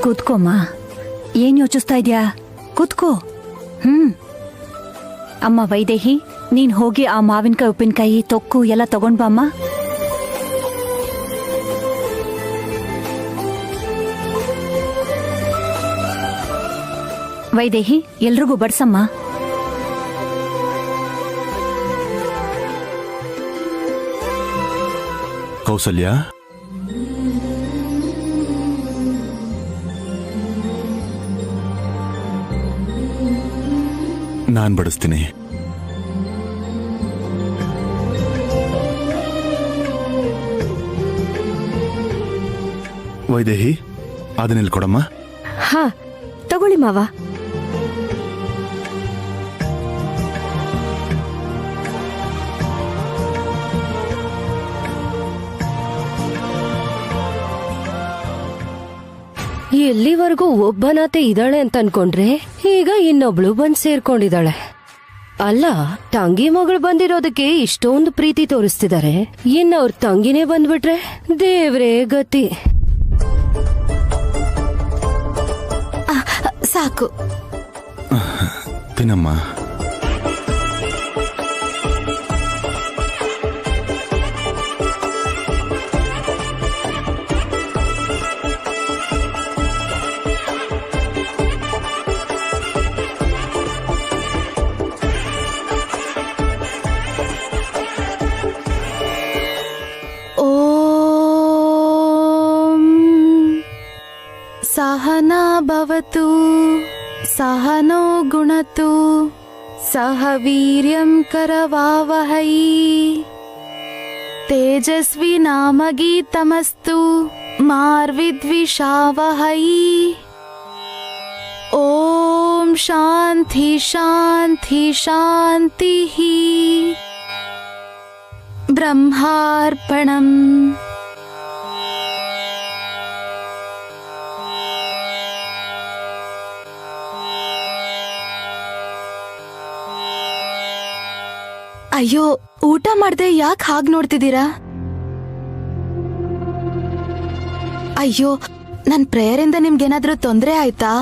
ಕೂತ್ಕೋಮ್ಮ. ಏನ್ ಯೋಚಿಸ್ತಾ ಇದ್ಯಾ? ಕೂತ್ಕೋ. ಅಮ್ಮ ವೈದೇಹಿ, ನೀನ್ ಹೋಗಿ ಆ ಮಾವಿನಕಾಯಿ, ಉಪ್ಪಿನಕಾಯಿ, ತೊಕ್ಕು ಎಲ್ಲ ತಗೊಂಡ್ ಬಾಮ್ಮ. ವೈದೇಹಿ, ಎಲ್ರಿಗೂ ಬಡ್ಸಮ್ಮ. ಕೌಸಲ್ಯ, ನಾನ್ ಬಡಿಸ್ತೀನಿ. ವೈದೇಹಿ, ಅದನ್ನೆಲ್ಲಿ ಕೊಡಮ್ಮ. ಹಾ, ತಗೊಳ್ಳಿ ಮಾವ. ಎಲ್ಲಿವರೆಗೂ ಒಬ್ಬನಾತೆ ಇದ್ದಾಳೆ ಅಂತ ಅನ್ಕೊಂಡ್ರೆ ಈಗ ಇನ್ನೊಬ್ಳು ಬಂದ್ ಸೇರ್ಕೊಂಡಿದ್ದಾಳೆ. ಅಲ್ಲ, ತಂಗಿ ಮಗಳು ಬಂದಿರೋದಕ್ಕೆ ಇಷ್ಟೊಂದು ಪ್ರೀತಿ ತೋರಿಸ್ತಿದ್ದಾರೆ, ಇನ್ನವ್ರ ತಂಗಿನೇ ಬಂದ್ಬಿಟ್ರೆ ದೇವ್ರೇ ಗತಿ. ಸಾಕು ತಿನ್ನಮ್ಮ. सहना भवतु सहनो गुणतु सह वीर्यं करवावहै तेजस्वी नामगीतमस्तु मार्विद्विषावहै। ओम शांति शांति शांतिः। ब्रह्मार्पणम्। ಅಯ್ಯೋ, ಊಟ ಮಾಡ್ದೆ ಯಾಕೆ ಹಾಗೆ ನೋಡ್ತಿದ್ದೀರಾ? ಅಯ್ಯೋ, ನನ್ ಪ್ರೇಯರಿಂದ ನಿಮ್ಗೇನಾದ್ರೂ ತೊಂದರೆ ಆಯ್ತಾ?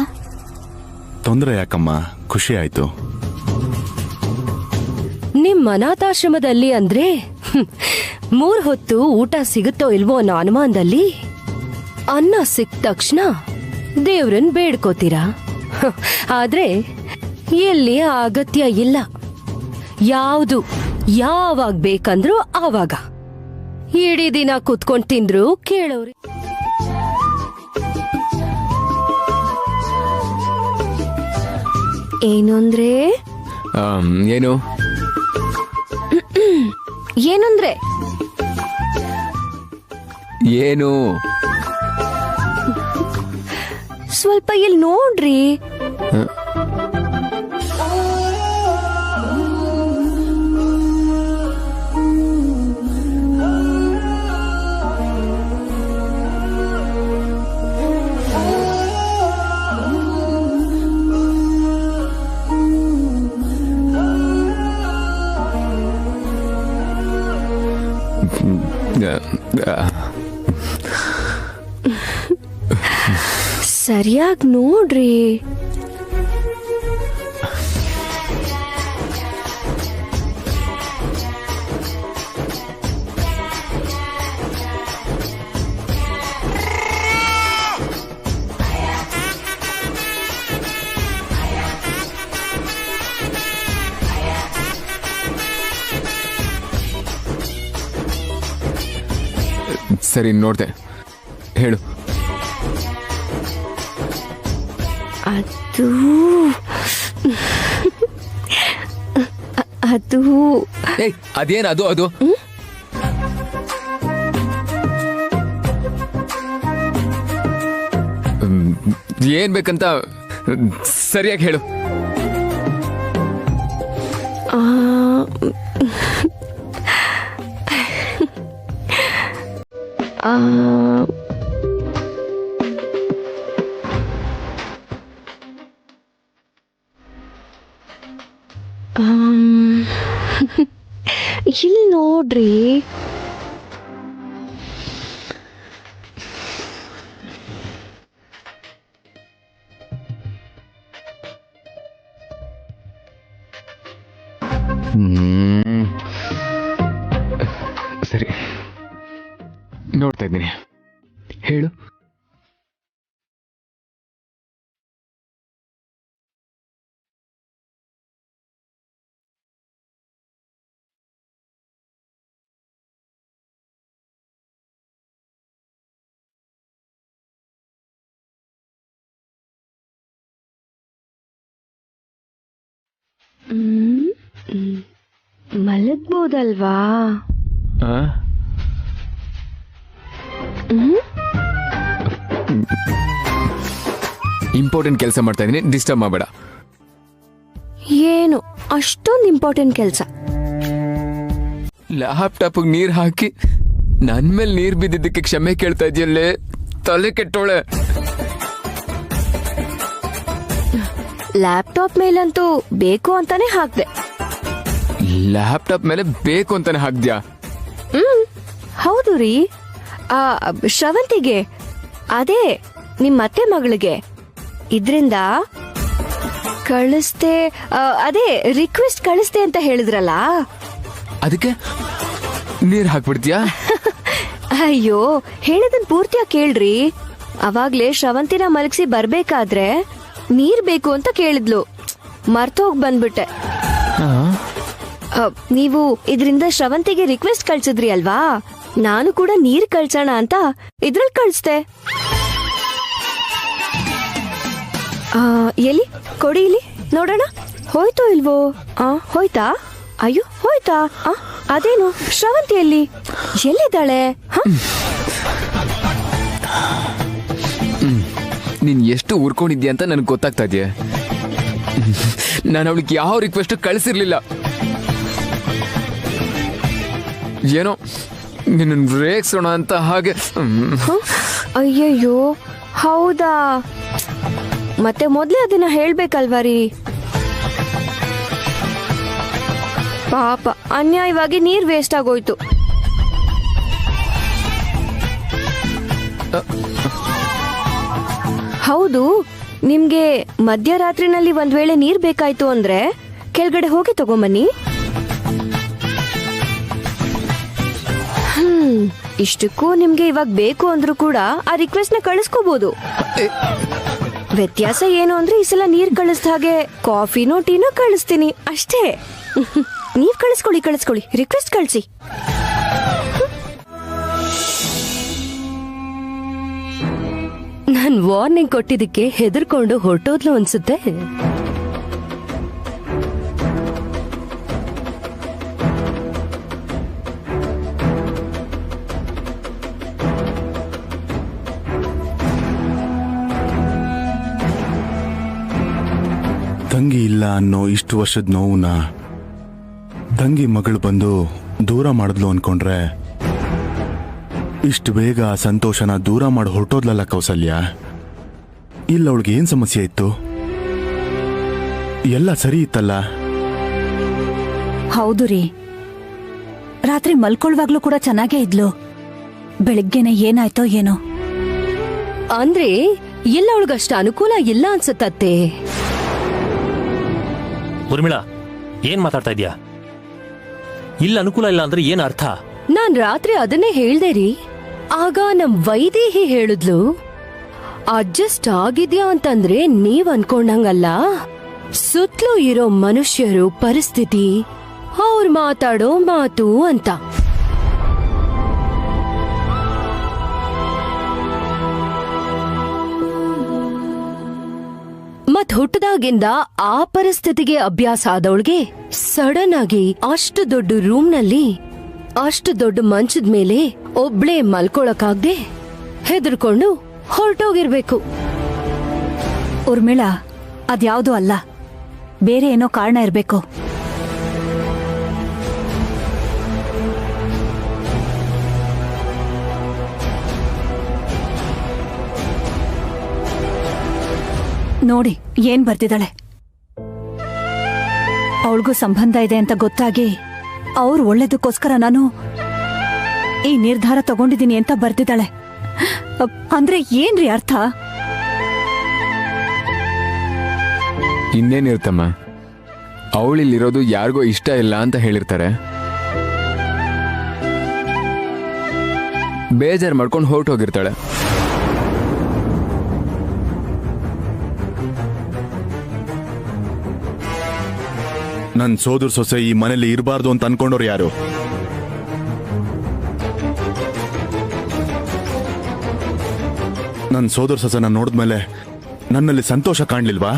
ತೊಂದರೆ ಯಾಕಮ್ಮ, ಖುಷಿ ಆಯ್ತು. ನಿಮ್ ಅನಾಥಾಶ್ರಮದಲ್ಲಿ ಅಂದ್ರೆ 3 ಹೊತ್ತು ಊಟ ಸಿಗುತ್ತೋ ಇಲ್ವೋ ಅನ್ನೋ ಅನುಮಾನದಲ್ಲಿ ಅನ್ನ ಸಿಕ್ಕ ತಕ್ಷಣ ದೇವ್ರನ್ ಬೇಡ್ಕೋತೀರಾ. ಆದ್ರೆ ಎಲ್ಲಿ ಅಗತ್ಯ ಇಲ್ಲ. ಯಾವುದು ಯಾವಾಗ ಬೇಕಂದ್ರು ಆವಾಗ ಇಡೀ ದಿನ ಕುತ್ಕೊಂಡ್ ತಿಂದ್ರು ಕೇಳೋರಿ. ಏನು ಅಂದ್ರೆ ಏನು ಏನಂದ್ರೆ ಏನು? ಸ್ವಲ್ಪ ಇಲ್ಲಿ ನೋಡ್ರಿ. ಸರಿಯಾಗಿ ನೋಡ್ರಿ. ಸರಿ, ನೋಡ್ದೆ, ಹೇಳು. ಅದು ಅದು ಅದೇನು? ಅದು ಏನ್ ಬೇಕಂತ ಸರಿಯಾಗಿ ಹೇಳು. ಇಲ್ಲಿ ನೋಡ್ರಿ. ಸರಿ, ನೋಡ್ತಾ ಇದ್ದೀನಿ. ಹೇಳು. ಮಲಗ್ಬೋದಲ್ವಾ? ಇಂಪಾರ್ಟೆಂಟ್ ಕೆಲಸ ಮಾಡ್ತಾ ಇದ್ದೀನಿ, ಡಿಸ್ಟರ್ಬ್ ಮಾಡಬೇಡ. ಏನು ಅಷ್ಟೊಂದು ಇಂಪಾರ್ಟೆಂಟ್ ಕೆಲಸ? ಲ್ಯಾಪ್ಟಾಪ್ ನೀರ್ ಹಾಕಿ ನನ್ ಮೇಲೆ ನೀರ್ ಬಿದ್ದಿದ್ದಕ್ಕೆ ಕ್ಷಮೆ ಕೇಳ್ತಾ ಇದೆಯಲ್ಲೇ, ತಲೆ ಕೆಟ್ಟೋಳೆ. ಲ್ಯಾಪ್ಟಾಪ್ ಮೇಲಂತೂ ಬೇಕು ಅಂತಾನೆ ಹಾಕ್ದೆ. ಲ್ಯಾಪ್ಟಾಪ್ ಮೇಲೆ ಬೇಕು ಅಂತಾನೆ ಹಾಕ್ದ್ಯಾ? ಹೌದು ರೀ. ಶ್ರವಂತಿಗೆ, ಅದೇ ನಿಮ್ ಅತ್ತೆ ಮಗಳಿಗೆ ಇದ್ರಿಂದ ಕಳಿಸ್ದೆ, ಅದೇ ರಿಕ್ವೆಸ್ಟ್ ಕಳಿಸ್ದೆ ಅಂತ ಹೇಳಿದ್ರಲ್ಲ, ಅದಕ್ಕೆ ನೀರ್ ಹಾಕ್ಬಿಡ್ತೀಯಾ? ಅಯ್ಯೋ, ಹೇಳಿದನ್ ಪೂರ್ತಿಯಾಗಿ ಕೇಳ್ರಿ. ಅವಾಗ್ಲೇ ಶ್ರವಂತಿನ ಮಲಗಿಸಿ ಬರ್ಬೇಕಾದ್ರೆ ನೀರ್ ಬೇಕು ಅಂತ ಕೇಳಿದ್ಲು, ಮರ್ತೋಗ್ ಬಂದ್ಬಿಟ್ಟೆ. ನೀವು ಇದರಿಂದ ಶ್ರವಂತಿಗೆ ರಿಕ್ವೆಸ್ಟ್ ಕಳ್ಸಿದ್ರಿ ಅಲ್ವಾ, ನಾನು ಕೂಡ ನೀರ್ ಕಳ್ಸೋಣ ಅಂತ ಇದ್ರಲ್ಲಿ ಕಳಿಸ್ದೆ. ಎಲ್ಲಿ ಕೊಡಿ, ಇಲ್ಲಿ ನೋಡೋಣ. ಹೋಯ್ತೋ ಇಲ್ವೋ? ಹೋಯ್ತಾ? ಅಯ್ಯೋ ಹೋಯ್ತಾ? ಅದೇನು ಶ್ರವಂತಿ ಎಲ್ಲಿದ್ದಾಳೆ? ನೀನ್ ಎಷ್ಟು ಉರ್ಕೊಂಡಿದ್ಯಾ ಅಂತ ನನಗೆ ಗೊತ್ತಾಗ್ತಾ ಇದೆಯಾ? ನಾನು ಅವಳಿಗೆ ಯಾವ ರಿಕ್ವೆಸ್ಟ್ ಕಳಿಸಿರ್ಲಿಲ್ಲ. ಏನೋ ನಿನ್ನ ರೇಗ್ಸೋಣ ಅಂತ ಹಾಗೆ. ಅಯ್ಯಯ್ಯೋ, ಹೌದಾ? ಮತ್ತೆ ಮೊದ್ಲೇ ಅದನ್ನ ಹೇಳ್ಬೇಕಲ್ವಾ ರೀ? ಪಾಪ, ಅನ್ಯಾಯವಾಗಿ ನೀರ್ ವೇಸ್ಟ್ ಆಗೋಯ್ತು. ಹೌದು, ನಿಮ್ಗೆ ಮಧ್ಯರಾತ್ರಿನಲ್ಲಿ ಒಂದ್ ವೇಳೆ ನೀರ್ ಬೇಕಾಯ್ತು ಅಂದ್ರೆ ಕೆಳಗಡೆ ಹೋಗಿ ತಗೊಂಬನ್ನಿ. ಇಷ್ಟಕ್ಕೂ ನಿಮ್ಗೆ ಇವಾಗ ಬೇಕು ಅಂದ್ರೂ ಕೂಡ ಆ ರಿಕ್ವೆಸ್ಟ್ ನ ಕಳಿಸ್ಕೋಬಹುದು. ವ್ಯತ್ಯಾಸ ಏನು ಅಂದ್ರೆ ಈ ಸಲ ನೀರ್ ಕಳಿಸ್ದ ಹಾಗೆ ಕಾಫಿನೋ ಟೀನೋ ಕಳಿಸ್ತೀನಿ ಅಷ್ಟೇ. ನೀವ್ ಕಳಿಸ್ಕೊಳ್ಳಿ, ರಿಕ್ವೆಸ್ಟ್ ಕಳಿಸಿ. ನಾನ್ ವಾರ್ನಿಂಗ್ ಕೊಟ್ಟಿದ್ದಕ್ಕೆ ಹೆದರ್ಕೊಂಡು ಹೊರಟೋದ್ಲು ಅನ್ಸುತ್ತೆ. ತಂಗಿ ಇಲ್ಲ ಅನ್ನೋ ಇಷ್ಟು ವರ್ಷದ ನೋವುನ ತಂಗಿ ಮಗಳು ಬಂದು ದೂರ ಮಾಡಿದ್ಲು ಅನ್ಕೊಂಡ್ರೆ ಇಷ್ಟು ಬೇಗ ಆ ಸಂತೋಷನ ದೂರ ಮಾಡಿ ಹೊರಟೋದ್ಲಲ್ಲ ಕೌಸಲ್ಯ. ಇಲ್ಲ, ಅವಳಿಗೆ ಏನ್ ಸಮಸ್ಯೆ ಇತ್ತು? ಎಲ್ಲ ಸರಿ ಇತ್ತಲ್ಲ? ಹೌದು ರೀ, ರಾತ್ರಿ ಮಲ್ಕೊಳ್ಳುವಾಗ್ಲೂ ಕೂಡ ಚೆನ್ನಾಗೇ ಇದ್ಲು. ಬೆಳಿಗ್ಗೆನೆ ಏನಾಯ್ತೋ ಏನೋ. ಅಂದ್ರೆ ಎಲ್ಲ ಅವಳಿಗಷ್ಟು ಅನುಕೂಲ ಇಲ್ಲ ಅನ್ಸುತ್ತತ್ತೆ. ಉರ್ಮಿಳಾ, ಏನ್ ಮಾತಾಡ್ತಾ ಇದ್ಯಾ? ಇಲ್ಲ ಅನುಕೂಲ ಇಲ್ಲ ಅಂದ್ರೆ ಏನ್ ಅರ್ಥ? ನಾನ್ ರಾತ್ರಿ ಅದನ್ನೇ ಹೇಳ್ದೆ ರೀ. ಆಗ ನಮ್ ವೈದೇಹಿ ಹೇಳಿದ್ಲು, ಅಡ್ಜಸ್ಟ್ ಆಗಿದ್ಯಾ ಅಂತಂದ್ರೆ ನೀವ್ ಅನ್ಕೊಂಡಂಗಲ್ಲ, ಸುತ್ತಲೂ ಇರೋ ಮನುಷ್ಯರು, ಪರಿಸ್ಥಿತಿ, ಅವ್ರು ಮಾತಾಡೋ ಮಾತು ಅಂತ. ಮತ್ ಹುಟ್ಟದಾಗಿಂದ ಆ ಪರಿಸ್ಥಿತಿಗೆ ಅಭ್ಯಾಸ ಆದವಳಿಗೆ ಸಡನ್ ಆಗಿ ಅಷ್ಟು ದೊಡ್ಡ ರೂಮ್ನಲ್ಲಿ, ಅಷ್ಟು ದೊಡ್ಡ ಮಂಚದ ಮೇಲೆ ಒಬ್ಳೇ ಮಲ್ಕೊಳಕಾಗ್ದೆ ಹೆದರ್ಕೊಂಡು ಹೊರಟೋಗಿರ್ಬೇಕು. ಉರ್ಮಿಳಾ, ಅದ್ಯಾವುದೂ ಅಲ್ಲ, ಬೇರೆ ಏನೋ ಕಾರಣ ಇರ್ಬೇಕು. ನೋಡಿ ಏನ್ ಬರ್ತಿದ್ದಾಳೆ. ಅವಳಿಗೂ ಸಂಬಂಧ ಇದೆ ಅಂತ ಗೊತ್ತಾಗಿ ಅವ್ರು ಒಳ್ಳೇದಕ್ಕೋಸ್ಕರ ನಾನು ಈ ನಿರ್ಧಾರ ತಗೊಂಡಿದ್ದೀನಿ ಅಂತ ಬರ್ತಿದ್ದಾಳೆ. ಅಂದ್ರೆ ಏನ್ರಿ ಅರ್ಥ? ಇನ್ನೇನಿರುತ್ತಮ್ಮ, ಅವಳಿಲ್ಲಿರೋದು ಯಾರಿಗೋ ಇಷ್ಟ ಇಲ್ಲ ಅಂತ ಹೇಳಿರ್ತಾರೆ. ಬೇಜಾರು ಮಾಡ್ಕೊಂಡು ಹೊರಟೋಗಿರ್ತಾಳೆ. ನನ್ ಸೋದರ ಸೊಸೆ ಈ ಮನೇಲಿ ಇರಬಾರ್ದು ಅಂತ ಅನ್ಕೊಂಡವ್ರು ಯಾರು? ನನ್ ಸೋದರ ಸೊಸೆನ ನೋಡಿದ್ಮೇಲೆ ನನ್ನಲ್ಲಿ ಸಂತೋಷ ಕಾಣ್ಲಿಲ್ವಾ?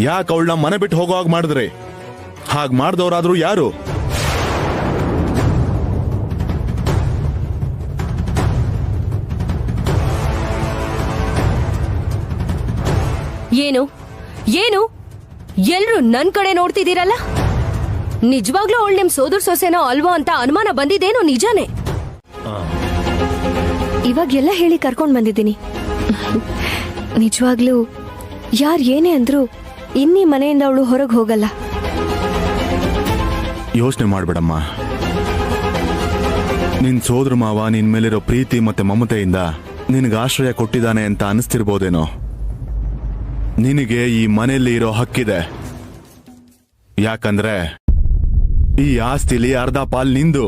ಯಾಕೆ ಅವಳನ್ನ ಮನೆ ಬಿಟ್ಟು ಹೋಗೋ ಹಾಗೆ ಮಾಡಿದ್ರಿ? ಹಾಗೆ ಮಾಡ್ದವ್ರಾದ್ರೂ ಯಾರು? ಏನು ಏನು ಎಲ್ರು ನನ್ ಕಡೆ ನೋಡ್ತಿದ್ದೀರಲ್ಲ? ನಿಜವಾಗ್ಲೂ ಅವಳು ನಿಮ್ ಸೋದರ ಸೊಸೆನೋ ಅಲ್ವೋ ಅಂತ ಅನುಮಾನ ಬಂದಿದ್ದೇನೋ ನಿಜಾನೇ? ಇವಾಗೆಲ್ಲ ಹೇಳಿ ಕರ್ಕೊಂಡ್ ಬಂದಿದ್ದೀನಿ. ನಿಜವಾಗ್ಲೂ ಯಾರ್ ಏನೇ ಅಂದ್ರು ಇನ್ನೀ ಮನೆಯಿಂದ ಅವಳು ಹೊರಗೆ ಹೋಗಲ್ಲ. ಯೋಚನೆ ಮಾಡ್ಬೇಡಮ್ಮ. ನಿನ್ ಸೋದರ ಮಾವ ನಿನ್ ಮೇಲಿರೋ ಪ್ರೀತಿ ಮತ್ತೆ ಮಮತೆಯಿಂದ ನಿನಗೆ ಆಶ್ರಯ ಕೊಟ್ಟಿದ್ದಾನೆ ಅಂತ ಅನಿಸ್ತಿರ್ಬೋದೇನೋ. ನಿನಗೆ ಈ ಮನೆಯಲ್ಲಿ ಇರೋ ಹಕ್ಕಿದೆ. ಯಾಕಂದ್ರೆ ಈ ಆಸ್ತಿಲಿ ಅರ್ಧ ಪಾಲ್ ನಿಂದು.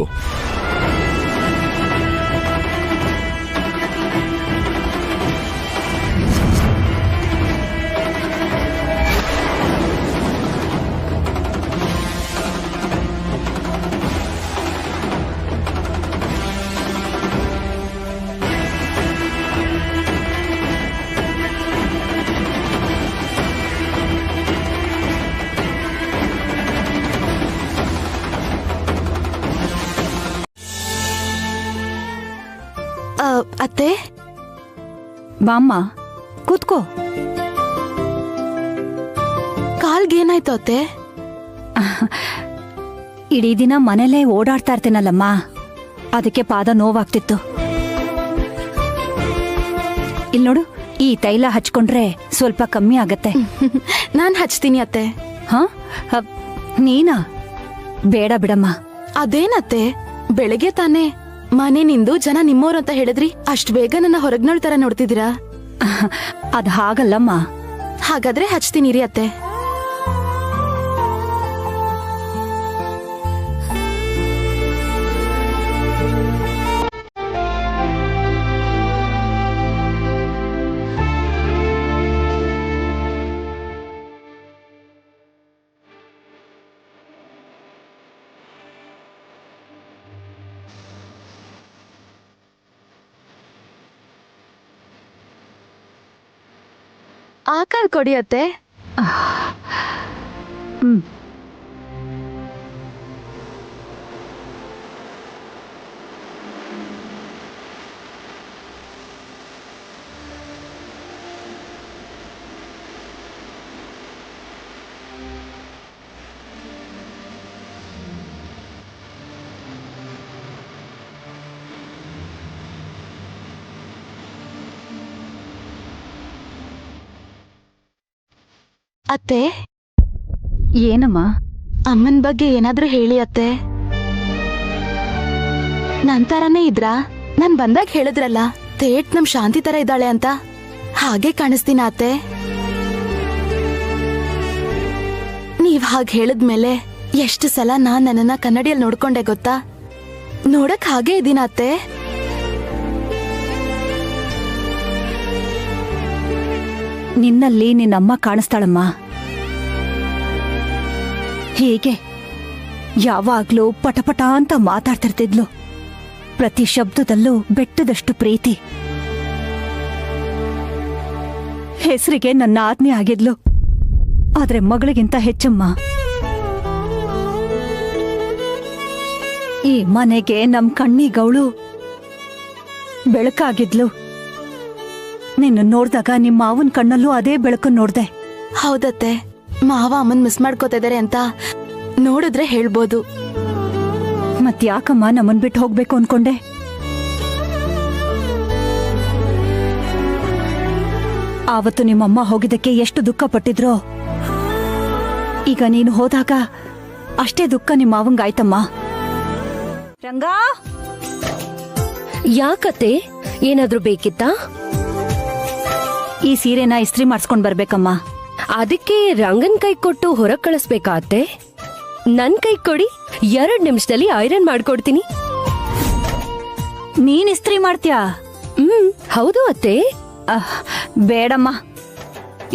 ಅತ್ತೆ, ಬಾಮ್ಮ ಕೂತ್ಕೋ. ಕಾಲ್ಗೇನಾಯ್ತು ಅತ್ತೆ? ಇಡೀ ದಿನ ಮನೇಲೇ ಓಡಾಡ್ತಾ ಇರ್ತೀನಲ್ಲಮ್ಮ, ಅದಕ್ಕೆ ಪಾದ ನೋವಾಗ್ತಿತ್ತು. ಇಲ್ಲಿ ನೋಡು, ಈ ತೈಲ ಹಚ್ಕೊಂಡ್ರೆ ಸ್ವಲ್ಪ ಕಮ್ಮಿ ಆಗತ್ತೆ. ನಾನ್ ಹಚ್ತೀನಿ ಅತ್ತೆ. ಹ ನೀನಾ? ಬೇಡ ಬಿಡಮ್ಮ. ಅದೇನತ್ತೆ, ಬೆಳಗ್ಗೆ ತಾನೇ ಮನೆ ನಿಂದು ಜನ ನಿಮ್ಮೋರು ಅಂತ ಹೇಳಿದ್ರಿ, ಅಷ್ಟ್ ಬೇಗ ನನ್ನ ಹೊರಗ್ನೋಳ್ ತರ ನೋಡ್ತಿದ್ದೀರಾ? ಅದ್ ಹಾಗಲ್ಲಮ್ಮ. ಹಾಗಾದ್ರೆ ಹಚ್ತೀನಿ ರೀ ಅತ್ತೆ. ಆಕಾಲ್ ಕೊಡಿ ಅತ್ತೆ. ಅತ್ತೆ, ಏನಮ್ಮ? ಅಮ್ಮನ್ ಬಗ್ಗೆ ಏನಾದ್ರೂ ಹೇಳಿ ಅತ್ತೆ. ನನ್ ತರಾನೇ ಇದ್ರಾ? ನಾನ್ ಬಂದಾಗ ಹೇಳಿದ್ರಲ್ಲ, ತೇಟ್ ನಮ್ ಶಾಂತಿ ತರ ಇದ್ದಾಳೆ ಅಂತ. ಹಾಗೆ ಕಾಣಿಸ್ತೀನ ಅತ್ತೆ? ನೀವ್ ಹಾಗೆ ಹೇಳಿದ್ಮೇಲೆ ಎಷ್ಟು ಸಲ ನಾನ್ ನನ್ನನ್ನ ಕನ್ನಡಿಯಲ್ಲಿ ನೋಡ್ಕೊಂಡೆ ಗೊತ್ತಾ? ನೋಡಕ್ ಹಾಗೆ ಇದೀನ ಅತ್ತೆ. ನಿನ್ನಲ್ಲಿ ನಿನ್ನಮ್ಮ ಕಾಣಿಸ್ತಾಳಮ್ಮ. ಹೀಗೆ ಯಾವಾಗ್ಲೂ ಪಟಪಟ ಅಂತ ಮಾತಾಡ್ತಿರ್ತಿದ್ಲು. ಪ್ರತಿ ಶಬ್ದದಲ್ಲೂ ಬೆಟ್ಟದಷ್ಟು ಪ್ರೀತಿ. ಹೆಸರಿಗೆ ನನ್ನ ಆಜ್ಞೆ ಆಗಿದ್ಲು, ಆದ್ರೆ ಮಗಳಿಗಿಂತ ಹೆಚ್ಚಮ್ಮ. ಈ ಮನೆಗೆ ನಮ್ ಕಣ್ಣಿಗವಳು ಬೆಳಕಾಗಿದ್ಲು. ನಿನ್ನ ನೋಡ್ದಾಗ ನಿಮ್ಮ ಮಾವನ್ ಕಣ್ಣಲ್ಲೂ ಅದೇ ಬೆಳಕು ನೋಡ್ದೆ. ಹೌದತ್ತೆ, ಮಾವ ಅಮ್ಮನ್ ಮಿಸ್ ಮಾಡ್ಕೋತಾ ಇದಾರೆ ಅಂತ ನೋಡಿದ್ರೆ ಹೇಳ್ಬೋದು. ಮತ್ಯಾಕಮ್ಮ ನಮ್ಮನ್ ಬಿಟ್ಟು ಹೋಗ್ಬೇಕು ಅನ್ಕೊಂಡೆ? ಆವತ್ತು ನಿಮ್ಮಮ್ಮ ಹೋಗಿದ್ದಕ್ಕೆ ಎಷ್ಟು ದುಃಖ ಪಟ್ಟಿದ್ರೋ, ಈಗ ನೀನು ಹೋದಾಗ ಅಷ್ಟೇ ದುಃಖ ನಿಮ್ಮ ಮಾವಂಗಾಯ್ತಮ್ಮ. ರಂಗಾ, ಯಾಕತ್ತೆ, ಏನಾದ್ರೂ ಬೇಕಿತ್ತಾ? ಈ ಸೀರೆನ ಇಸ್ತ್ರಿ ಮಾಡಿಸ್ಕೊಂಡ್ ಬರ್ಬೇಕಮ್ಮ. ಅದಕ್ಕೆ ರಂಗನ್ ಕೈ ಕೊಟ್ಟು ಹೊರಗ್ ಕಳಿಸ್ಬೇಕಾತ್ತೆ. ನನ್ ಕೈ ಕೊಡಿ, 2 ನಿಮಿಷದಲ್ಲಿ ಐರನ್ ಮಾಡ್ಕೊಡ್ತೀನಿ. ನೀನ್ ಇಸ್ತ್ರಿ ಮಾಡ್ತೀಯಾ? ಹೌದು ಅತ್ತೆ. ಬೇಡಮ್ಮ.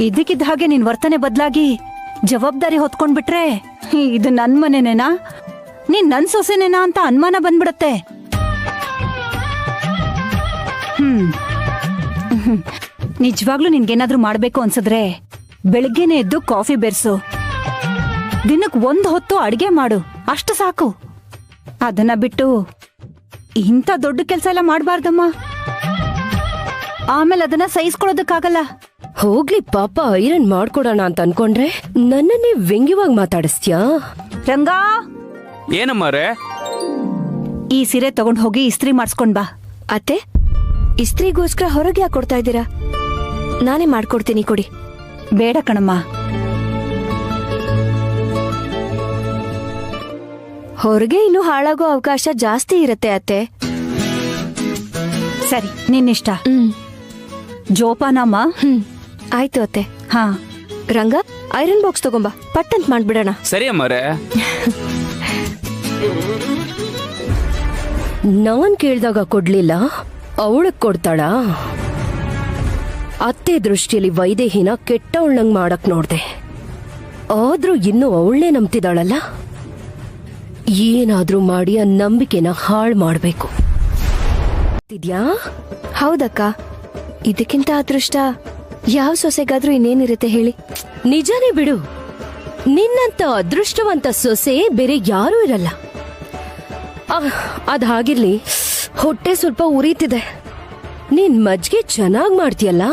ಇದಕ್ಕಿದ್ದ ಹಾಗೆ ನಿನ್ ವರ್ತನೆ ಬದಲಾಗಿ ಜವಾಬ್ದಾರಿ ಹೊತ್ಕೊಂಡ್ಬಿಟ್ರೆ ಇದು ನನ್ ಮನೆನೇನಾ, ನೀನ್ ನನ್ ಸೊಸೆನೇನಾ ಅಂತ ಅನುಮಾನ ಬಂದ್ಬಿಡತ್ತೆ. ನಿಜವಾಗ್ಲೂ ನಿನ್ಗೇನಾದ್ರೂ ಮಾಡ್ಬೇಕು ಅನ್ಸಿದ್ರೆ ಬೆಳಿಗ್ಗೆನೆ ಎದ್ದು ಕಾಫಿ ಬೆರ್ಸು, ದಿನಕ್ 1 ಹೊತ್ತು ಅಡ್ಗೆ ಮಾಡು, ಅಷ್ಟು ಸಾಕು. ಅದನ್ನ ಬಿಟ್ಟು ಇಂಥ ದೊಡ್ಡ ಕೆಲ್ಸ ಎಲ್ಲ ಮಾಡ್ಬಾರ್ದಮ್ಮ. ಆಮೇಲೆ ಅದನ್ನ ಸಹಿಸ್ಕೊಳ್ಳೋದಕ್ಕಾಗಲ್ಲ. ಹೋಗ್ಲಿ ಪಾಪ, ಐರನ್ ಮಾಡ್ಕೊಡೋಣ ಅಂತ ಅನ್ಕೊಂಡ್ರೆ ನನ್ನನ್ನೇ ವ್ಯಂಗ್ಯವಾಗಿ ಮಾತಾಡಿಸ್ತ್ಯಾ? ರಂಗಾ, ಏನಮ್ಮರೇ? ಈ ಸೀರೆ ತಗೊಂಡ್ ಹೋಗಿ ಇಸ್ತ್ರಿ ಮಾಡಿಸ್ಕೊಂಡ್ ಬಾ. ಅತ್ತೆ, ಇಸ್ತ್ರಿಗೋಸ್ಕರ ಹೊರಗೆ ಯಾಕೆ ಕೊಡ್ತಾ ಇದ್ದೀರಾ? ನಾನೇ ಮಾಡ್ಕೊಡ್ತೀನಿ, ಕೊಡಿ. ಬೇಡ ಕಣಮ್ಮ. ಹೊರಗೆ ಇನ್ನೂ ಹಾಳಾಗೋ ಅವಕಾಶ ಜಾಸ್ತಿ ಇರತ್ತೆ ಅತ್ತೆ. ಸರಿ, ನಿನ್ನಿಷ್ಟ. ಜೋಪಾನಮ್ಮ. ಆಯ್ತು ಅತ್ತೆ. ಹಾ, ರಂಗ, ಐರನ್ ಬಾಕ್ಸ್ ತಗೊಂಬಾ, ಪಟ್ಟಂತ ಮಾಡ್ಬಿಡೋಣ. ಸರಿ ಅಮ್ಮರೇ. ನಾನ್ ಕೇಳ್ದಾಗ ಕೊಡ್ಲಿಲ್ಲ, ಅವಳಕ್ ಕೊಡ್ತಾಳ? ಅತ್ತೆ ದೃಷ್ಟಿಯಲ್ಲಿ ವೈದೇಹಿನ ಕೆಟ್ಟವಳಂಗ್ ಮಾಡಕ್ ನೋಡ್ದೆ, ಆದ್ರೂ ಇನ್ನು ಅವಳನ್ನೇ ನಂಬ್ತಿದ್ದಾಳಲ್ಲ. ಏನಾದ್ರೂ ಮಾಡಿ ಆ ನಂಬಿಕೆನ ಹಾಳು ಮಾಡ್ಬೇಕು. ಇದ್ಯಾ? ಹೌದಕ್ಕ, ಇದಕ್ಕಿಂತ ಅದೃಷ್ಟ ಯಾವ ಸೊಸೆಗಾದ್ರೂ ಇನ್ನೇನಿರುತ್ತೆ ಹೇಳಿ? ನಿಜಾನೇ ಬಿಡು, ನಿನ್ನಂತ ಅದೃಷ್ಟವಂತ ಸೊಸೆ ಬೇರೆ ಯಾರೂ ಇರಲ್ಲ. ಅದ್ ಹಾಗಿರ್ಲಿ, ಹೊಟ್ಟೆ ಸ್ವಲ್ಪ ಉರಿತಿದೆ. ನೀನ್ ಮಜ್ಗೆ ಚೆನ್ನಾಗ್ ಮಾಡ್ತೀಯಲ್ಲ,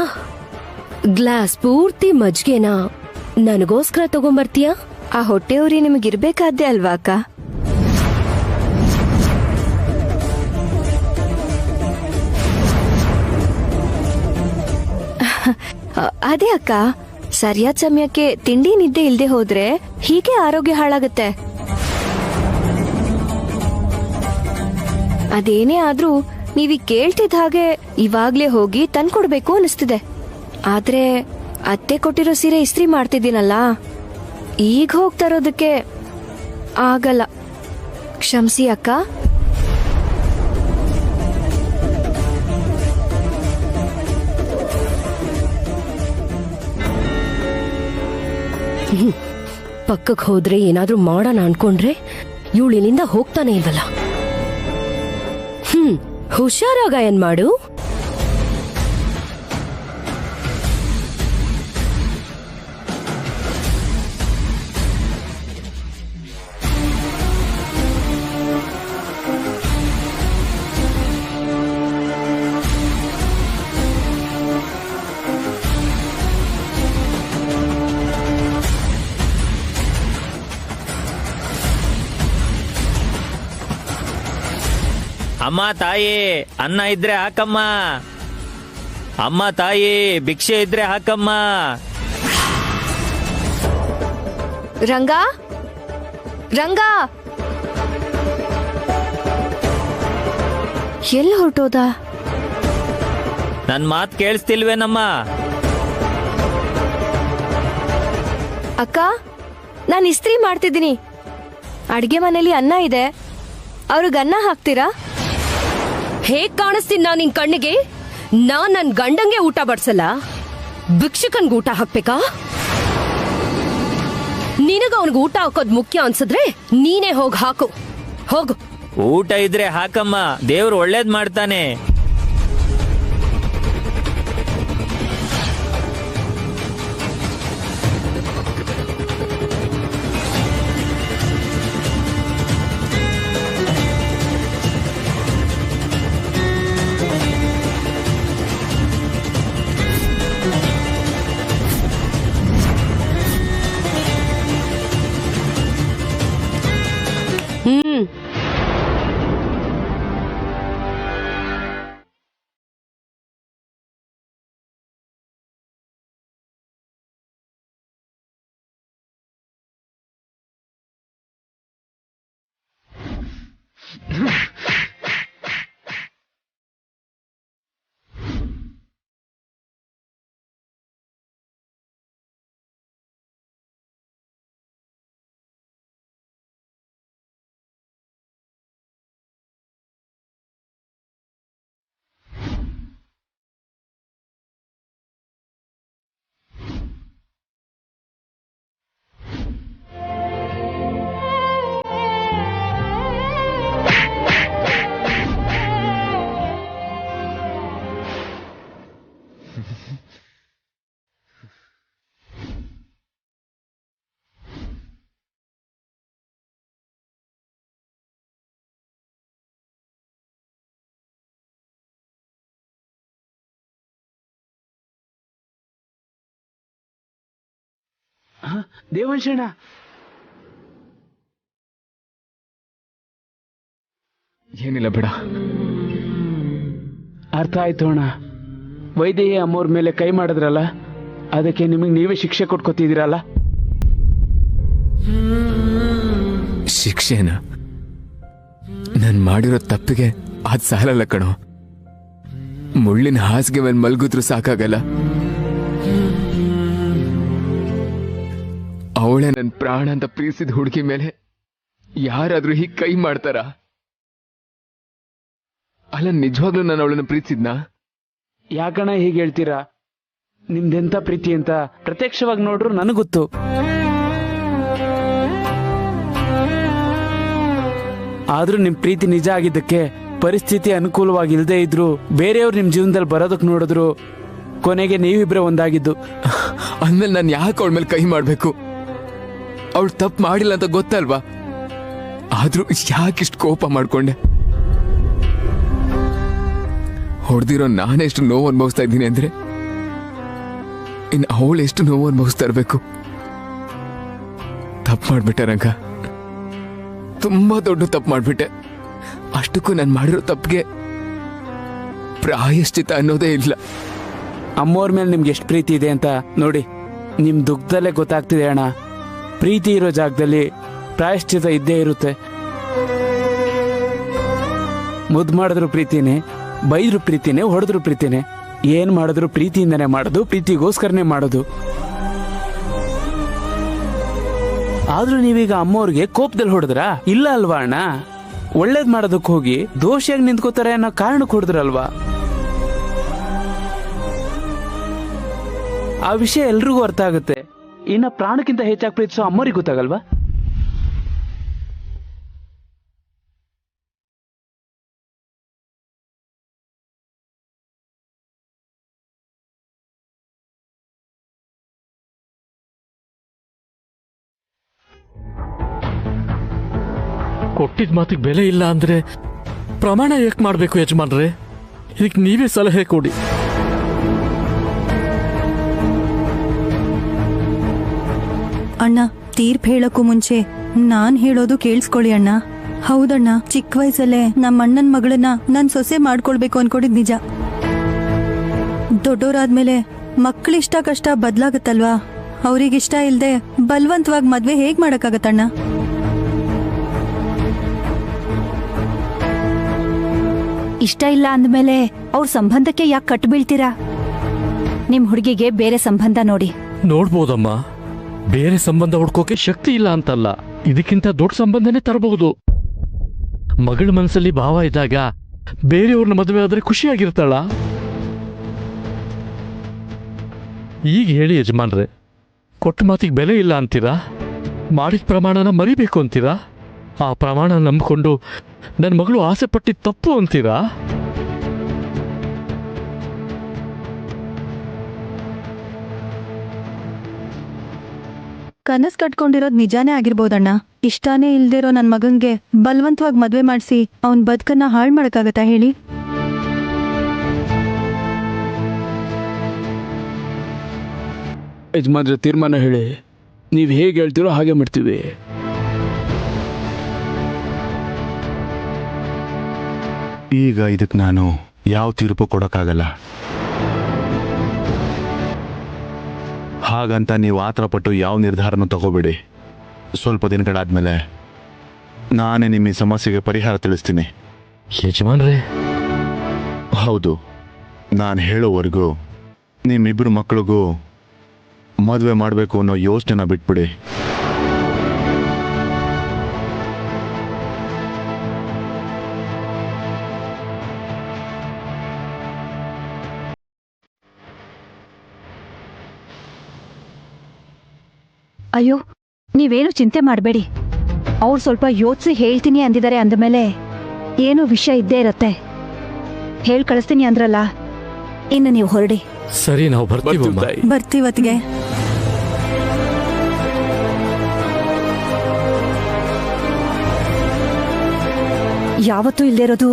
ಗ್ಲಾಸ್ ಪೂರ್ತಿ ಮಜ್ಗೆನ ನನಗೋಸ್ಕರ ತಗೊಂಬರ್ತೀಯ? ಆ ಹೊಟ್ಟೆ ಉರಿ ನಿಮಗಿರ್ಬೇಕಾದ್ದೆ ಅಲ್ವಾ ಅಕ್ಕ? ಅದೇ ಅಕ್ಕ, ಸರಿಯಾದ ಸಮಯಕ್ಕೆ ತಿಂಡಿ ನಿದ್ದೆ ಇಲ್ದೆ ಹೋದ್ರೆ ಹೀಗೆ ಆರೋಗ್ಯ ಹಾಳಾಗತ್ತೆ. ಅದೇನೇ ಆದ್ರೂ ನೀವೀಗ ಕೇಳ್ತಿದ್ದ ಹಾಗೆ ಇವಾಗ್ಲೇ ಹೋಗಿ ತಂದ್ಕೊಡ್ಬೇಕು ಅನಿಸ್ತಿದೆ. ಆದ್ರೆ ಅತ್ತೆ ಕೊಟ್ಟಿರೋ ಸೀರೆ ಇಸ್ತ್ರಿ ಮಾಡ್ತಿದ್ದೀನಲ್ಲ, ಈಗ ಹೋಗ್ತಾ ಇರೋದಕ್ಕೆ ಆಗಲ್ಲ. ಕ್ಷಮಿಸಿ ಅಕ್ಕ. ಪಕ್ಕಕ್ಕೆ ಹೋದ್ರೆ ಏನಾದ್ರೂ ಮಾಡೋಣ ಅನ್ಕೊಂಡ್ರೆ ಇವಳು ಇಲ್ಲಿಂದ ಹೋಗ್ತಾನೆ ಇಲ್ವಲ್ಲ. ಹುಷಾರಾಗ ಏನ್ ಮಾಡು. ಅಮ್ಮ ತಾಯಿ, ಅನ್ನ ಇದ್ರೆ ಹಾಕಮ್ಮ. ಅಮ್ಮ ತಾಯಿ, ಭಿಕ್ಷೆ ಇದ್ರೆ ಹಾಕಮ್ಮ. ರಂಗ, ರಂಗ, ಎಲ್ಲಿ ಹೊರಟೋದ? ನನ್ ಮಾತ್ ಕೇಳಿಸ್ತಿಲ್ವೇನಮ್ಮ? ಅಕ್ಕ, ನಾನು ಇಸ್ತ್ರಿ ಮಾಡ್ತಿದ್ದೀನಿ. ಅಡ್ಗೆ ಮನೇಲಿ ಅನ್ನ ಇದೆ, ಅವ್ರಿಗೆ ಅನ್ನ ಹಾಕ್ತೀರಾ? ಹೇಗ್ ಕಾಣಿಸ್ತೀನಿ ನಾನ್ ನಿನ್ ಕಣ್ಣಿಗೆ? ನಾನ್ ನನ್ ಗಂಡಂಗೆ ಊಟ ಬಡ್ಸಲ್ಲ, ಭಿಕ್ಷಕನ್ಗೆ ಊಟ ಹಾಕ್ಬೇಕಾ? ನಿನಗ ಅವನ್ಗೆ ಊಟ ಹಾಕೋದ್ ಮುಖ್ಯ ಅನ್ಸಿದ್ರೆ ನೀನೇ ಹೋಗ್ ಹಾಕು. ಹೋಗು. ಊಟ ಇದ್ರೆ ಹಾಕಮ್ಮ, ದೇವ್ರು ಒಳ್ಳೇದ್ ಮಾಡ್ತಾನೆ. ದೇವಂಶಣ್ಣ, ಏನಿಲ್ಲ ಬೇಡ. ಅರ್ಥ ಆಯ್ತು ಅಣ್ಣ. ವೈದೇಹಿ ಅಮ್ಮವ್ರ ಮೇಲೆ ಕೈ ಮಾಡಿದ್ರಲ್ಲ, ಅದಕ್ಕೆ ನಿಮಗೆ ನೀವೇ ಶಿಕ್ಷೆ ಕೊಟ್ಕೋತಿದ್ದೀರಲ್ಲ. ಶಿಕ್ಷೆನ ನಾನು ಮಾಡಿರೋ ತಪ್ಪಿಗೆ ಅದ್ ಸಾಲಲ್ಲ ಕಣೋ. ಮುಳ್ಳಿನ ಹಾಸಿಗೆ ಮೇಲೆ ಮಲ್ಗಿದ್ರು ಸಾಕಾಗಲ್ಲ. ಅವಳೇ ನನ್ನ ಪ್ರಾಣ ಅಂತ ಪ್ರೀತಿಸಿದ ಹುಡುಗಿ ಮೇಲೆ ಯಾರಾದ್ರೂ ಹೀಗೆ ಕೈ ಮಾಡ್ತಾರ? ಅಲ್ಲ, ನಿಜವಾಗ್ಲೂ ನಾನು ಅವಳನ್ನ ಪ್ರೀತಿಸಿದ್ನಾ? ಯಾಕಣ್ಣ ಹೀಗೆ ಹೇಳ್ತೀರಾ? ನಿಮ್ದೆಂತ ಪ್ರೀತಿ ಅಂತ ಪ್ರತ್ಯಕ್ಷವಾಗಿ ನೋಡ್ರು ನನಗೊತ್ತು. ಆದ್ರೂ ನಿಮ್ ಪ್ರೀತಿ ನಿಜ ಆಗಿದ್ದಕ್ಕೆ ಪರಿಸ್ಥಿತಿ ಅನುಕೂಲವಾಗಿಲ್ದೇ ಇದ್ರು ಬೇರೆಯವ್ರು ನಿಮ್ ಜೀವನದಲ್ಲಿ ಬರೋದಕ್ ನೋಡಿದ್ರು ಕೊನೆಗೆ ನೀವಿಬ್ರೆ ಒಂದಾಗಿದ್ದು. ಅಂದ್ಮೇಲೆ ನಾನು ಯಾಕೆ ಅವಳ ಮೇಲೆ ಕೈ ಮಾಡ್ಬೇಕು? ಅವಳು ತಪ್ಪು ಮಾಡಿಲ್ಲ ಅಂತ ಗೊತ್ತಲ್ವಾ? ಆದ್ರೂ ಯಾಕಿಷ್ಟು ಕೋಪ ಮಾಡ್ಕೊಂಡೆ? ಹೊಡೆದಿರೋ ನಾನೆಷ್ಟು ನೋವು ಅನುಭವಿಸ್ತಾ ಇದ್ದೀನಿ ಅಂದ್ರೆ ಇನ್ನು ಅವಳು ಎಷ್ಟು ನೋವು ಅನುಭವಿಸ್ತಾ ಇರ್ಬೇಕು. ತಪ್ಪು ಮಾಡ್ಬಿಟ್ಟೆ ರಂಗ, ತುಂಬಾ ದೊಡ್ಡ ತಪ್ಪು ಮಾಡ್ಬಿಟ್ಟೆ. ಅಷ್ಟಕ್ಕೂ ನಾನು ಮಾಡಿರೋ ತಪ್ಪಿಗೆ ಪ್ರಾಯಶ್ಚಿತ ಅನ್ನೋದೇ ಇಲ್ಲ. ಅಮ್ಮವ್ರ ಮೇಲೆ ನಿಮ್ಗೆ ಎಷ್ಟು ಪ್ರೀತಿ ಇದೆ ಅಂತ ನೋಡಿ, ನಿಮ್ ದುಃಖದಲ್ಲೇ ಗೊತ್ತಾಗ್ತಿದೆ ಅಣ್ಣ. ಪ್ರೀತಿ ಇರೋ ಜಾಗದಲ್ಲಿ ಪ್ರಾಯಶ್ಚಿತ ಇದ್ದೇ ಇರುತ್ತೆ. ಮುದ್ದು ಮಾಡಿದ್ರು ಪ್ರೀತಿನೇ, ಬೈದ್ರು ಪ್ರೀತಿನೇ, ಹೊಡೆದ್ರು ಪ್ರೀತಿನೇ. ಏನ್ ಮಾಡಿದ್ರು ಪ್ರೀತಿಯಿಂದನೇ ಮಾಡೋದು, ಪ್ರೀತಿಗೋಸ್ಕರನೇ ಮಾಡೋದು. ಆದ್ರೂ ನೀವೀಗ ಅಮ್ಮವ್ರಿಗೆ ಕೋಪದಲ್ಲಿ ಹೊಡೆದ್ರಾ? ಇಲ್ಲ ಅಲ್ವಾ ಅಣ್ಣ? ಒಳ್ಳೇದ್ ಮಾಡೋದಕ್ಕೆ ಹೋಗಿ ದೋಷಿಯಾಗಿ ನಿಂತ್ಕೋತಾರೆ ಅನ್ನೋ ಕಾರಣಕ್ಕೆ ಹೊಡೆದ್ರಲ್ವಾ? ಆ ವಿಷಯ ಎಲ್ರಿಗೂ ಅರ್ಥ ಆಗುತ್ತೆ. ಇನ್ನ ಪ್ರಾಣಕ್ಕಿಂತ ಹೆಚ್ಚಾಗಿ ಪ್ರೀತಿಸೋ ಅಮ್ಮವ್ರಿಗೆ ಗೊತ್ತಾಗಲ್ವಾ? ಕೊಟ್ಟಿದ ಮಾತಿಗೆ ಬೆಲೆ ಇಲ್ಲ ಅಂದ್ರೆ ಪ್ರಮಾಣ ಏಕೆ ಮಾಡಬೇಕು ಯಜಮಾನ್ರೆ? ಇದಕ್ಕೆ ನೀವೇ ಸಲಹೆ ಕೊಡಿ. ಅಣ್ಣ, ತೀರ್ಪು ಹೇಳಕ್ಕೂ ಮುಂಚೆ ನಾನ್ ಹೇಳೋದು ಕೇಳಿಸ್ಕೊಳ್ಳಿ ಅಣ್ಣ. ಹೌದಣ್ಣ, ಚಿಕ್ಕ ವಯಸ್ಸಲ್ಲೇ ನಮ್ಮ ಅಣ್ಣನ ಮಗಳನ್ನ ನಾನ್ ಸೊಸೆ ಮಾಡ್ಕೊಳ್ಬೇಕು ಅನ್ಕೊಂಡಿದ್ ನಿಜ. ದೊಡ್ಡೋರಾದ್ಮೇಲೆ ಮಕ್ಕಳಿಷ್ಟ ಕಷ್ಟ ಬದ್ಲಾಗತ್ತಲ್ವಾ? ಅವ್ರಿಗಿಷ್ಟ ಇಲ್ದೆ ಬಲವಂತವಾಗಿ ಮದ್ವೆ ಹೇಗ್ ಮಾಡಕ್ಕಾಗತ್ತಣ್ಣ? ಇಷ್ಟ ಇಲ್ಲ ಅಂದ್ಮೇಲೆ ಅವ್ರ ಸಂಬಂಧಕ್ಕೆ ಯಾಕೆ ಕಟ್ಟು ಬೀಳ್ತೀರಾ? ನಿಮ್ ಹುಡುಗಿಗೆ ಬೇರೆ ಸಂಬಂಧ ನೋಡಿ. ನೋಡ್ಬೋದಮ್ಮ, ಬೇರೆ ಸಂಬಂಧ ಹುಡ್ಕೋಕೆ ಶಕ್ತಿ ಇಲ್ಲ ಅಂತಲ್ಲ, ಇದಕ್ಕಿಂತ ದೊಡ್ಡ ಸಂಬಂಧನೇ ತರಬಹುದು. ಮಗಳ ಮನಸ್ಸಲ್ಲಿ ಭಾವ ಇದ್ದಾಗ ಬೇರೆಯವ್ರನ್ನ ಮದುವೆ ಆದ್ರೆ ಖುಷಿಯಾಗಿರ್ತಾಳ? ಈಗ ಹೇಳಿ ಯಜಮಾನ್ರೆ, ಕೊಟ್ಟ ಮಾತಿಗೆ ಬೆಲೆ ಇಲ್ಲ ಅಂತೀರಾ? ಮಾಡಿದ ಪ್ರಮಾಣನ ಮರಿಬೇಕು ಅಂತೀರಾ? ಆ ಪ್ರಮಾಣ ನಂಬಿಕೊಂಡು ನನ್ನ ಮಗಳು ಆಸೆ ಪಟ್ಟಿದ್ದು ತಪ್ಪು ಅಂತೀರಾ? ಕನಸ್ ಕಟ್ಕೊಂಡಿರೋದ್ ನಿಜಾನೇ ಆಗಿರ್ಬೋದಣ್ಣ. ಇಷ್ಟಾನೇ ಇಲ್ದಿರೋ ನನ್ ಮಗನ್ಗೆ ಬಲವಂತವಾಗಿ ಮದ್ವೆ ಮಾಡಿಸಿ ಅವನ್ ಬದುಕನ್ನ ಹಾಳು ಮಾಡಕ್ಕಾಗತ್ತಾ ಹೇಳಿ? ಯಜಮಾನ್ರೆ, ತೀರ್ಮಾನ ಹೇಳಿ. ನೀವ್ ಹೇಗೆ ಹೇಳ್ತೀರೋ ಹಾಗೆ ಮಾಡ್ತೀವಿ. ಈಗ ಇದಕ್ಕೆ ನಾನು ಯಾವ ತೀರ್ಪು ಕೊಡೋಕ್ಕಾಗಲ್ಲ. ಹಾಗಂತ ನೀವು ಆತರಪಟ್ಟು ಯಾವ ನಿರ್ಧಾರನೂ ತಗೋಬೇಡಿ. ಸ್ವಲ್ಪ ದಿನಗಳಾದ್ಮೇಲೆ ನಾನೇ ನಿಮ್ಮ ಈ ಸಮಸ್ಯೆಗೆ ಪರಿಹಾರ ತಿಳಿಸ್ತೀನಿ. ಯಜಮಾನ್ರೆ, ಹೌದು, ನಾನು ಹೇಳೋವರೆಗೂ ನಿಮ್ಮಿಬ್ಬರು ಮಕ್ಕಳಿಗೂ ಮದುವೆ ಮಾಡಬೇಕು ಅನ್ನೋ ಯೋಚನೆನ ಬಿಟ್ಬಿಡಿ. ಅಯ್ಯೋ, ನೀವೇನು ಚಿಂತೆ ಮಾಡಬೇಡಿ. ಅವ್ರು ಸ್ವಲ್ಪ ಯೋಚಿಸಿ ಹೇಳ್ತೀನಿ ಅಂದಿದ್ದಾರೆ ಅಂದಮೇಲೆ ಏನೋ ವಿಷಯ ಇದ್ದೇ ಇರತ್ತೆ. ಹೇಳ್ ಕಳಿಸ್ತೀನಿ ಅಂದ್ರಲ್ಲ, ಇನ್ನು ನೀವು ಹೊರಡಿ. ಸರಿ, ನಾವು ಬರ್ತೀವಮ್ಮ. ಬರ್ತೀವತ್ತಿಗೆ. ಯಾವತ್ತೂ ಇಲ್ದೇ ಇರೋದು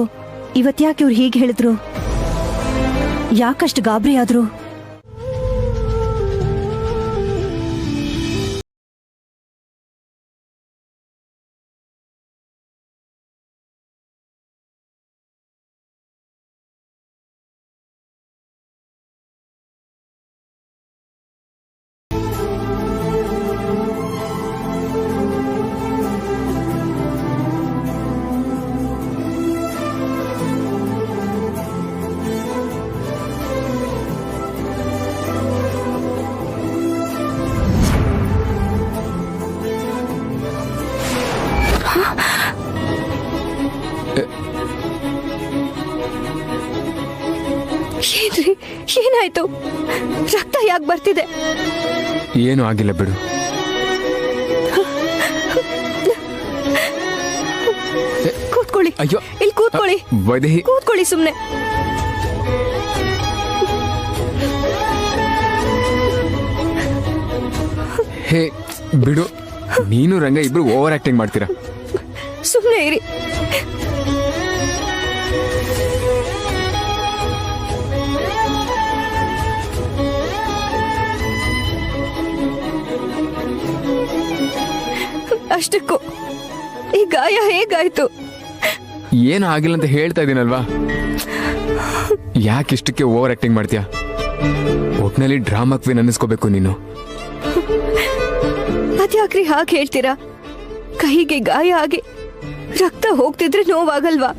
ಇವತ್ತ್ಯಾಕೆ ಇವ್ರು ಹೀಗೆ ಹೇಳಿದ್ರು? ಯಾಕಷ್ಟು ಗಾಬರಿ ಆದ್ರು? ಏನ್ರಿ ಏನಾಯ್ತು? ರಕ್ತ ಯಾಕೆ ಬರ್ತಿದೆ? ಏನೂ ಆಗಿಲ್ಲ ಬಿಡು. ಕೂತ್ಕೊಳ್ಳಿ. ಅಯ್ಯೋ. ಇಲ್ಲಿ ಕೂತ್ಕೊಳ್ಳಿ. ವೈದೇಹಿ. ಕೂತ್ಕೊಳ್ಳಿ ಸುಮ್ನೆ. ಹೇ ಬಿಡು, ನೀನು ರಂಗ ಇಬ್ರು ಓವರ್ ಆಕ್ಟಿಂಗ್ ಮಾಡ್ತೀರಾ. ಸುಮ್ನೆ ಇರಿ. ಅಷ್ಟಕ್ಕೂ ಈ ಗಾಯ ಹೇಗಾಯ್ತು? ಏನು ಆಗಿಲ್ಲ ಅಂತ ಹೇಳ್ತಾ ಇದೀನಲ್ವಾ. ಯಾಕೆ ಇಷ್ಟಕ್ಕೆ ಓವರ್ ಆಕ್ಟಿಂಗ್ ಮಾಡ್ತೀಯಾ? ಒಟ್ನಲ್ಲಿ ಡ್ರಾಮಾ ಕ್ವೀನ್ ಅನ್ನಿಸ್ಕೋಬೇಕು ನೀನು. ಅದ್ಯಾಕ್ರಿ ಹಾಗೆ ಹೇಳ್ತೀರಾ? ಕೈಗೆ ಗಾಯ ಆಗಿ ರಕ್ತ ಹೋಗ್ತಿದ್ರೆ ನೋವಾಗಲ್ವಾ?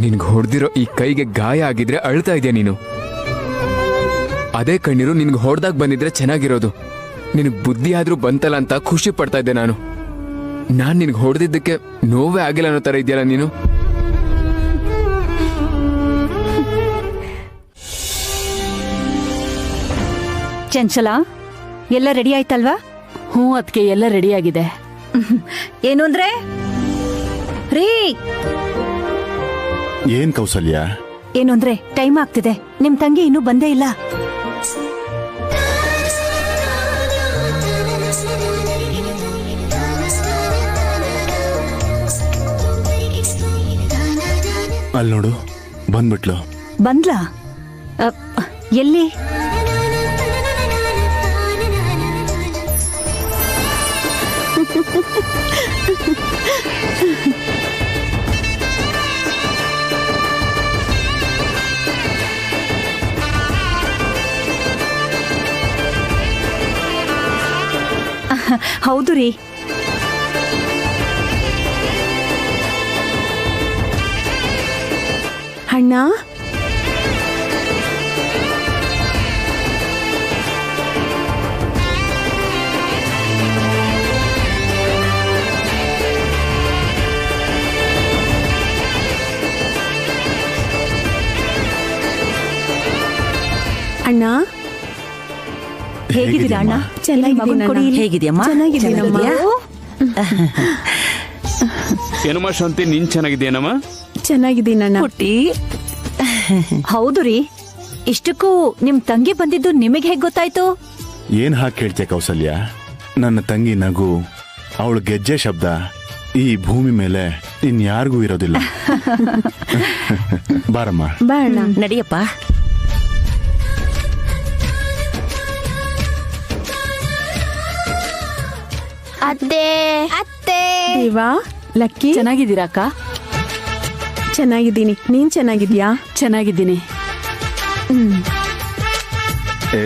ನಿನ್ಗೆ ಹೊಡೆದಿರೋ ಈ ಕೈಗೆ ಗಾಯ ಆಗಿದ್ರೆ ಅಳ್ತಾ ಇದೆಯಾ ನೀನು? ಅದೇ ಕಣ್ಣೀರು ನಿನ್ಗೆ ಹೊಡೆದಾಗ ಬಂದಿದ್ರೆ ಚೆನ್ನಾಗಿರೋದು. ನಿನಗೆ ಬುದ್ಧಿ ಆದ್ರೂ ಬಂತಲ್ಲ ಅಂತ ಖುಷಿ ಪಡ್ತಾ ಇದ್ದೆ ನಾನು. ನಿನ್ಗೆ ಹೊಡೆದಿದ್ದಕ್ಕೆ ನೋವೇ ಆಗಿಲ್ಲ ಅನ್ನೋ ತರ ಇದೆಯಲ್ಲ ನೀನು. ಚಂಚಲ, ಎಲ್ಲ ರೆಡಿ ಆಯ್ತಲ್ವಾ? ಹ್ಞೂ, ಅದಕ್ಕೆ ಎಲ್ಲ ರೆಡಿ ಆಗಿದೆ. ಏನು ಅಂದ್ರೆ ರೀ, ಏನ್ ಕೌಸಲ್ಯ? ಏನು ಅಂದ್ರೆ ಟೈಮ್ ಆಗ್ತಿದೆ. ನಿಮ್ ತಂಗಿ ಇನ್ನೂ ಬಂದೇ ಇಲ್ಲ. ಅಲ್ಲಿ ನೋಡು, ಬಂದ್ಬಿಟ್ಲು. ಬಂದ್ಲಾ? ಎಲ್ಲಿ? ಹೌದು ರೀ. ಅಣ್ಣ, ಅಣ್ಣ, ಹೇಗಿದ್ದೀರಾ ಅಣ್ಣ? ಹೇಗಿದೆಯಮ್ಮ? ಏನಮ್ಮ ಶಾಂತಿ, ನೀನ್ ಚೆನ್ನಾಗಿದ್ದೀನಮ್ಮ? ಚೆನ್ನಾಗಿದ್ದೀನಣ್ಣ. ಹೌದು ರೀ. ಇಷ್ಟಕ್ಕೂ ನಿಮ್ ತಂಗಿ ಬಂದಿದ್ದು ನಿಮಗೆ ಹೇಗ್ ಗೊತ್ತಾಯ್ತು? ಏನ್ ಹಾಗೆ ಕೇಳ್ತೀಯ ಕೌಸಲ್ಯ? ನನ್ನ ತಂಗಿ ನಗು, ಅವಳ ಗೆಜ್ಜೆ ಶಬ್ದ ಈ ಭೂಮಿ ಮೇಲೆ ಇನ್ಯಾರಿಗೂ ಇರೋದಿಲ್ಲ. ಬಾರಮ್ಮ. ನಡಿಯಪ್ಪ. ಅತ್ತೆ ಅತ್ತೆ. ದೇವಾ, ಲಕ್ಕಿ, ಚೆನ್ನಾಗಿದ್ದೀರಾ ಅಕ್ಕ? ಚೆನ್ನಾಗಿದ್ದೀನಿ. ನೀನ್ ಚೆನ್ನಾಗಿದ್ಯಾ? ಚೆನ್ನಾಗಿದ್ದೀನಿ. ಏ